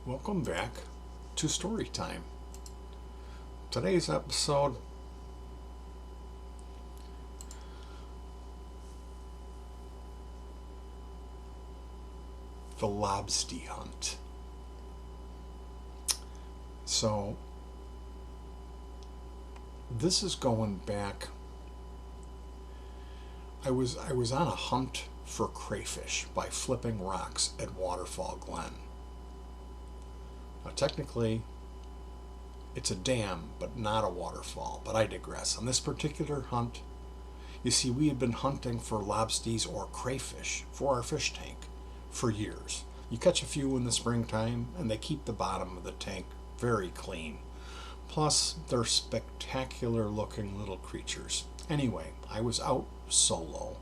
Welcome back to Storytime. Today's episode, the Lobstie Hunt. So, this is going back. I was on a hunt for crayfish by flipping rocks at Waterfall Glen. Now, technically, it's a dam, but not a waterfall. But I digress. On this particular hunt, you see, we had been hunting for lobsties or crayfish for our fish tank for years. You catch a few in the springtime, and they keep the bottom of the tank very clean. Plus, they're spectacular looking little creatures. Anyway, I was out solo.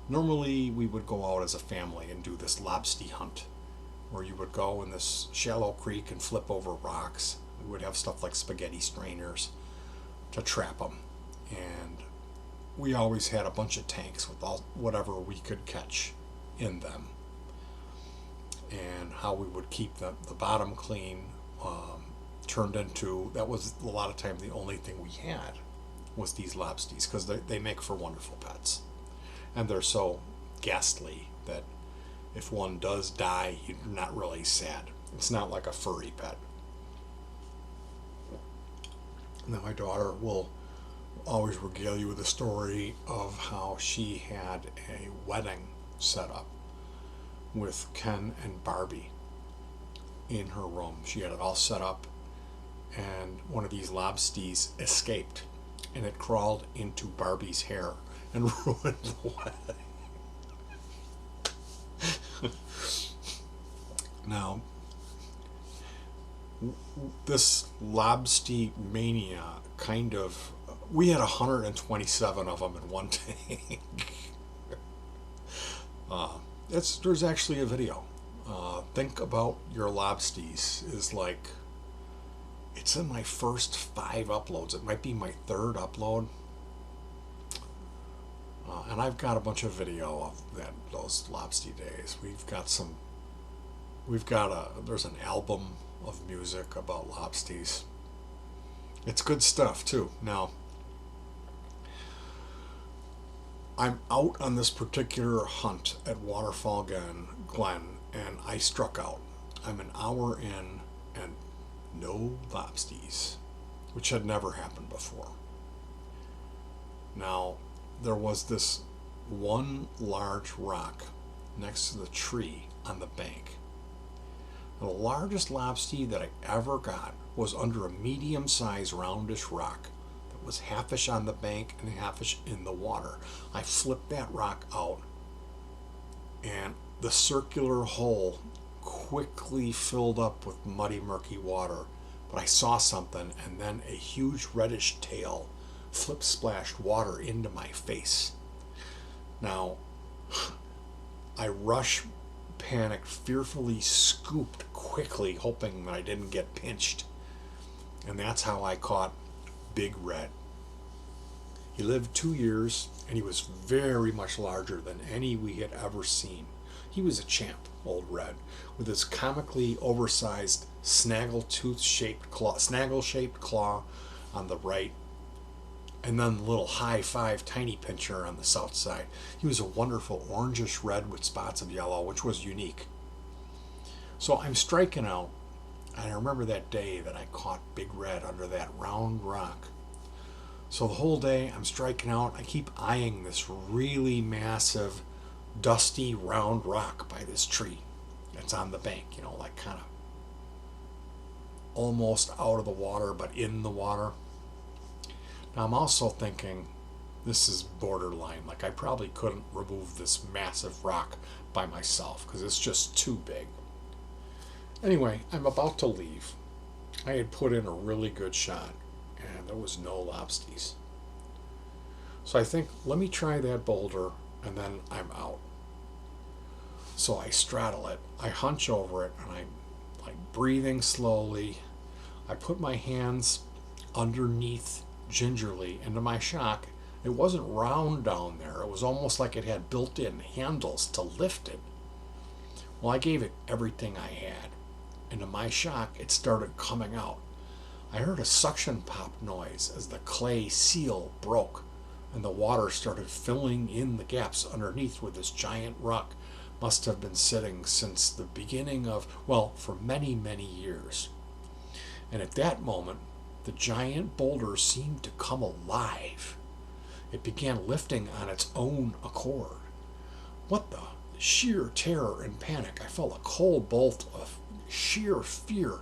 Normally, we would go out as a family and do this lobstie hunt, where you would go in this shallow creek and flip over rocks. We would have stuff like spaghetti strainers to trap them. And we always had a bunch of tanks with all whatever we could catch in them. And how we would keep the bottom clean turned into, that was a lot of times the only thing we had was these lobsties, because they make for wonderful pets. And they're so ghastly that if one does die, you're not really sad. It's not like a furry pet. Now, my daughter will always regale you with a story of how she had a wedding set up with Ken and Barbie in her room. She had it all set up, and one of these lobsties escaped, and it crawled into Barbie's hair and ruined the wedding. Now, this lobstie mania kind of, we had 127 of them in one tank. There's actually a video. Think About Your Lobsties is like, it's in my first 5 uploads. It might be my 3rd upload. And I've got a bunch of video of those lobstie days. There's an album of music about lobsties. It's good stuff too. Now, I'm out on this particular hunt at Waterfall Glen, and I struck out. I'm an hour in, and no lobsties, which had never happened before. Now, there was this one large rock next to the tree on the bank. The largest lobstie that I ever got was under a medium-sized roundish rock that was halfish on the bank and halfish in the water. I flipped that rock out, and the circular hole quickly filled up with muddy, murky water. But I saw something, and then a huge reddish tail flip-splashed water into my face. Now, I panicked, fearfully scooped quickly, hoping that I didn't get pinched. And that's how I caught Big Red. He lived 2 years, and he was very much larger than any we had ever seen. He was a champ, old Red, with his comically oversized snaggle-shaped claw on the right, and then the little high 5 tiny pincher on the south side. He was a wonderful orangish red with spots of yellow, which was unique. So I'm striking out, and I remember that day that I caught Big Red under that round rock. So the whole day I'm striking out. I keep eyeing this really massive, dusty, round rock by this tree that's on the bank, like kind of almost out of the water, but in the water. Now, I'm also thinking, this is borderline. Like, I probably couldn't remove this massive rock by myself because it's just too big. Anyway, I'm about to leave. I had put in a really good shot, and there was no lobsties. So I think, let me try that boulder, and then I'm out. So I straddle it. I hunch over it, and I'm like breathing slowly. I put my hands underneath gingerly, and to my shock, it wasn't round down there. It was almost like it had built-in handles to lift it. Well, I gave it everything I had. and to my shock, it started coming out. I heard a suction pop noise as the clay seal broke and the water started filling in the gaps underneath where this giant rock must have been sitting since the beginning of, well, for many, many years. And at that moment, the giant boulder seemed to come alive. It began lifting on its own accord. What the sheer terror and panic! I felt a cold bolt of sheer fear,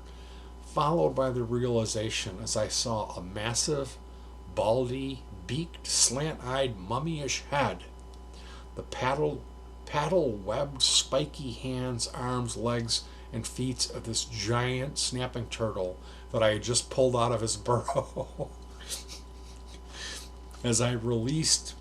followed by the realization as I saw a massive, baldy, beaked, slant-eyed, mummy-ish head. The paddle-webbed, spiky hands, arms, legs, and feet of this giant snapping turtle that I had just pulled out of his burrow. As I released,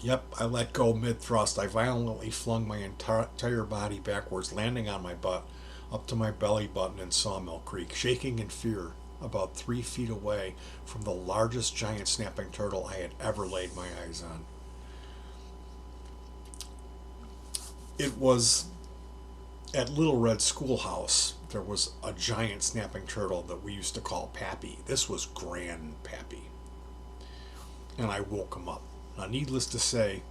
I let go mid-thrust. I violently flung my entire body backwards, landing on my butt, up to my belly button in Sawmill Creek, shaking in fear about 3 feet away from the largest giant snapping turtle I had ever laid my eyes on. It was at Little Red Schoolhouse. There was a giant snapping turtle that we used to call Pappy. This was Grand Pappy. And I woke him up. Now, needless to say,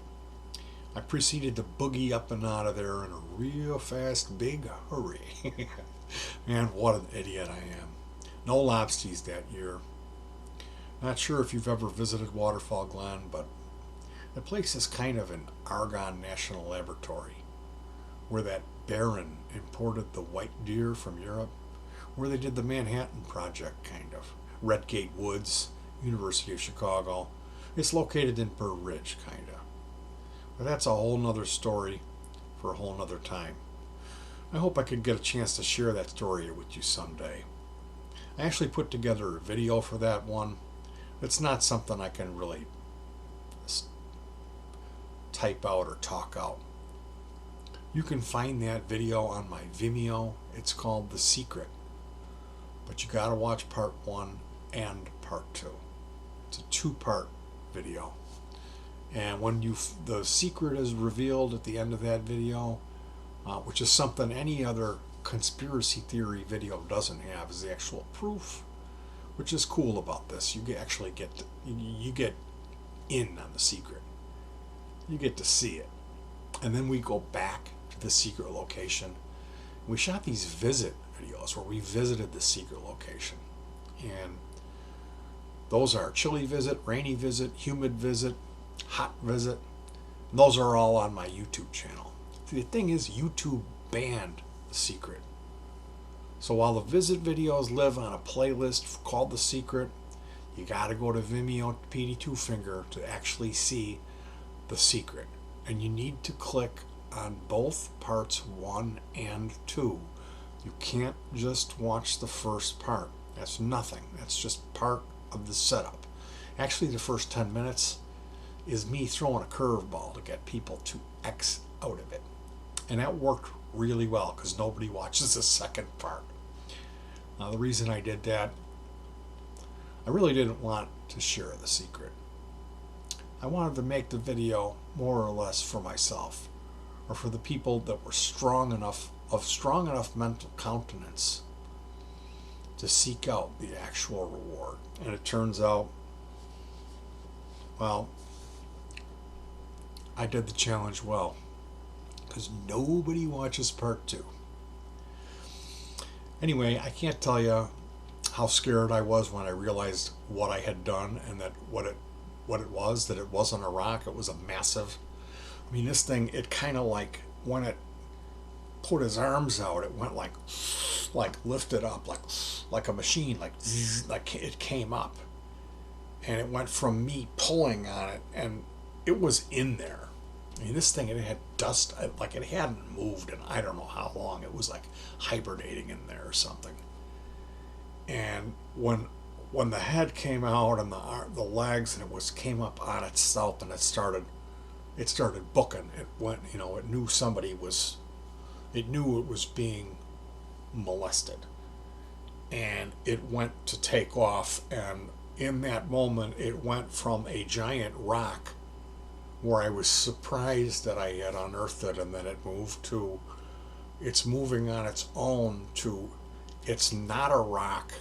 I proceeded to boogie up and out of there in a real fast, big hurry. Man, what an idiot I am. No lobsties that year. Not sure if you've ever visited Waterfall Glen, but the place is kind of an Argonne National Laboratory, where that Baron imported the white deer from Europe, where they did the Manhattan Project, kind of. Redgate Woods, University of Chicago. It's located in Burr Ridge, kind of. But that's a whole nother story for a whole nother time. I hope I could get a chance to share that story with you someday. I actually put together a video for that one. It's not something I can really type out or talk out. You can find that video on my Vimeo. It's called The Secret. But you gotta watch part 1 and part 2. It's a 2-part video. And when the secret is revealed at the end of that video, which is something any other conspiracy theory video doesn't have, is the actual proof, which is cool about this. You actually get in on the secret. You get to see it. And then we go back to the secret location. We shot these visit videos where we visited the secret location. And those are chilly visit, rainy visit, humid visit, hot visit. And those are all on my YouTube channel. The thing is, YouTube banned The Secret. So while the visit videos live on a playlist called The Secret, you gotta go to Vimeo, petey, twofinger to actually see The Secret. And you need to click on both parts 1 and 2. You can't just watch the first part. That's nothing. That's just part of the setup. Actually, the first 10 minutes is me throwing a curveball to get people to X out of it. And that worked really well because nobody watches the second part. Now, the reason I did that, I really didn't want to share the secret. I wanted to make the video more or less for myself, or for the people that were strong enough mental countenance to seek out the actual reward. And it turns out, well, I did the challenge well, because nobody watches part 2. Anyway, I can't tell you how scared I was when I realized what I had done, and that what it was, that it wasn't a rock, it was a massive, I mean, this thing, it kind of like, when it put his arms out, it went like lifted up, like a machine, like it came up, and it went from me pulling on it, and it was in there. I mean, this thing, it had dust, like it hadn't moved in I don't know how long. It was like hibernating in there or something. And when the head came out and the legs, and came up on itself, and it started booking. It went, it knew it knew it was being molested, and it went to take off. And in that moment, it went from a giant rock, where I was surprised that I had unearthed it and then it moved, to it's moving on its own to It's not a rock.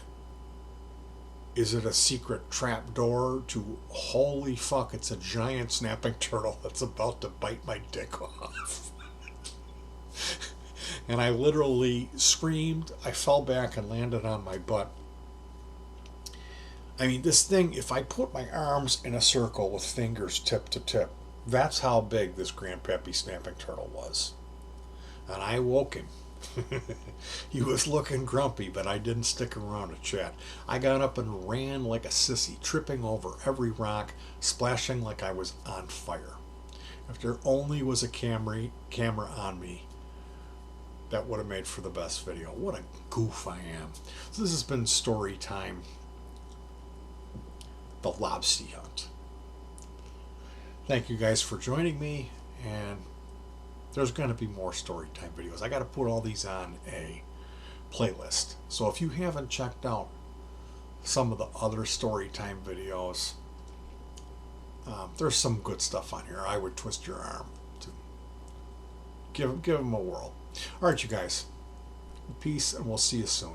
Is it a secret trap door to holy fuck, it's a giant snapping turtle that's about to bite my dick off. And I literally screamed. I fell back and landed on my butt. I mean, this thing, if I put my arms in a circle with fingers tip to tip, that's how big this grandpappy snapping turtle was. And I woke him. He was looking grumpy, but I didn't stick around to chat. I got up and ran like a sissy, tripping over every rock, splashing like I was on fire. If there only was a camera on me, that would have made for the best video. What a goof I am. So this has been StoryTime, the Lobstie hunt. Thank you guys for joining me, and there's going to be more StoryTime videos. I got to put all these on a playlist. So if you haven't checked out some of the other StoryTime videos, there's some good stuff on here. I would twist your arm to give them a whirl. All right, you guys. Peace, and we'll see you soon.